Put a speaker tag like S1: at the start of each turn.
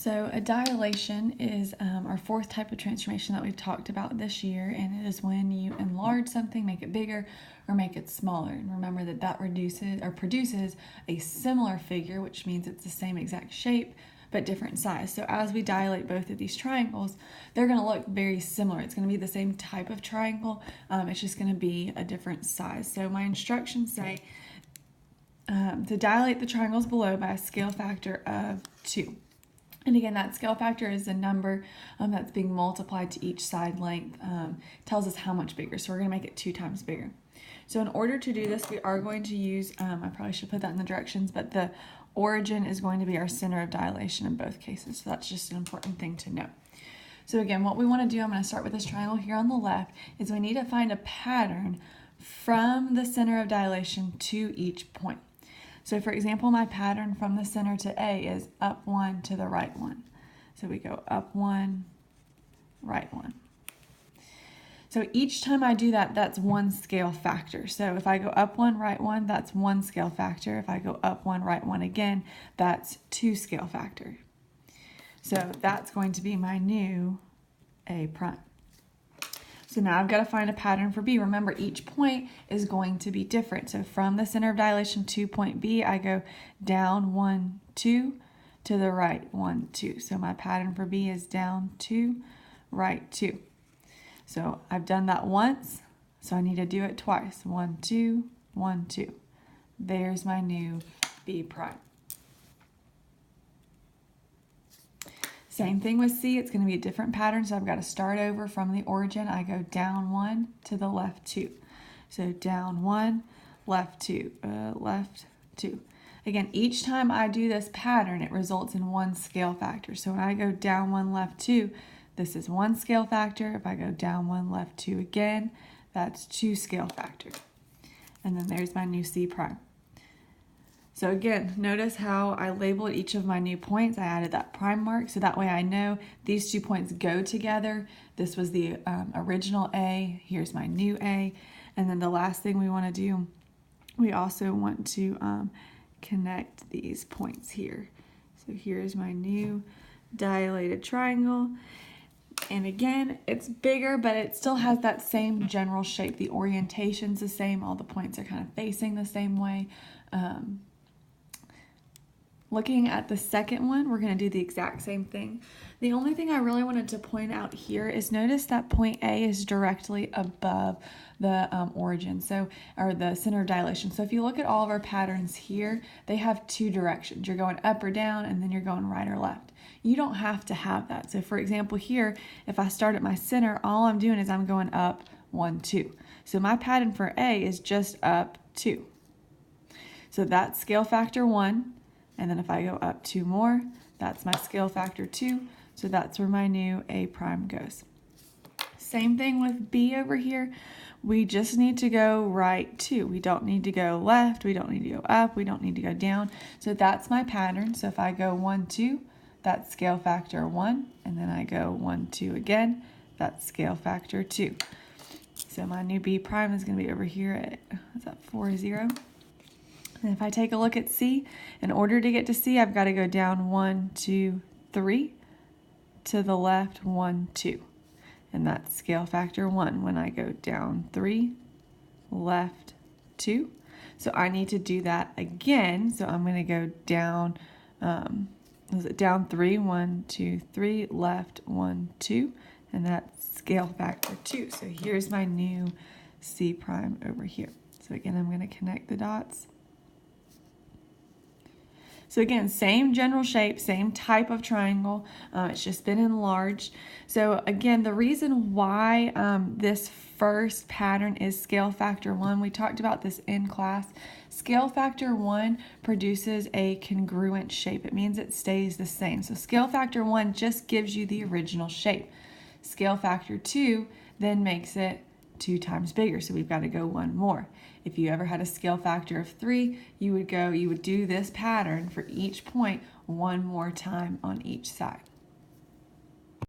S1: So a dilation is our fourth type of transformation that we've talked about this year, and it is when you enlarge something, make it bigger, or make it smaller. And remember that that reduces or produces a similar figure, which means it's the same exact shape but different size. So as we dilate both of these triangles, they're going to look very similar. It's going to be the same type of triangle, it's just going to be a different size. So my instructions say to dilate the triangles below by a scale factor of 2. And again, that scale factor is a number that's being multiplied to each side length. Tells us how much bigger. So we're going to make it 2 times bigger. So in order to do this, we are going to use, I probably should put that in the directions, but the origin is going to be our center of dilation in both cases. So that's just an important thing to know. So again, what we want to do, I'm going to start with this triangle here on the left, is we need to find a pattern from the center of dilation to each point. So for example, my pattern from the center to A is up 1 to the right 1. So we go up 1, right 1. So each time I do that, that's 1 scale factor. So if I go up 1, right 1, that's 1 scale factor. If I go up 1, right 1 again, that's 2 scale factor. So that's going to be my new A prime. So now I've got to find a pattern for B. Remember, each point is going to be different. So from the center of dilation to point B, I go down 1, 2, to the right 1, 2. So my pattern for B is down 2, right 2. So I've done that once, so I need to do it twice. 1, 2, 1, 2. There's my new B prime. Same thing with C, it's going to be a different pattern, so I've got to start over from the origin. I go down 1 to the left 2. So down 1, left 2, left 2. Again, each time I do this pattern, it results in 1 scale factor. So when I go down 1, left 2, this is 1 scale factor. If I go down 1, left 2 again, that's 2 scale factor. And then there's my new C prime. So again, notice how I labeled each of my new points. I added that prime mark, so that way I know these 2 points go together. This was the original A, here's my new A. And then the last thing we want to do, we also want to connect these points here. So here's my new dilated triangle. And again, it's bigger, but it still has that same general shape. The orientation's the same. All the points are kind of facing the same way. Looking at the second one, we're going to do the exact same thing. The only thing I really wanted to point out here is notice that point A is directly above the origin, or the center of dilation. So if you look at all of our patterns here, they have 2 directions. You're going up or down, and then you're going right or left. You don't have to have that. So for example here, if I start at my center, all I'm doing is I'm going up 1, 2. So my pattern for A is just up 2. So that's scale factor 1. And then if I go up 2 more, that's my scale factor 2. So that's where my new A prime goes. Same thing with B over here. We just need to go right 2. We don't need to go left. We don't need to go up. We don't need to go down. So that's my pattern. So if I go 1, 2, that's scale factor 1. And then I go 1, 2 again. That's scale factor 2. So my new B prime is going to be over here at, is that 4, 0? And if I take a look at C, in order to get to C, I've got to go down 1, 2, 3, to the left 1, 2. And that's scale factor 1 when I go down 3, left 2. So I need to do that again. So I'm going to go down, down 3, 1, 2, 3, left 1, 2. And that's scale factor 2. So here's my new C prime over here. So again, I'm going to connect the dots. So again, same general shape, same type of triangle, it's just been enlarged. So again, the reason why this first pattern is scale factor 1, we talked about this in class. Scale factor 1 produces a congruent shape. It means it stays the same. So scale factor 1 just gives you the original shape. Scale factor 2 then makes it 2 times bigger, so we've got to go 1 more. If you ever had a scale factor of 3, you would do this pattern for each point 1 more time on each side.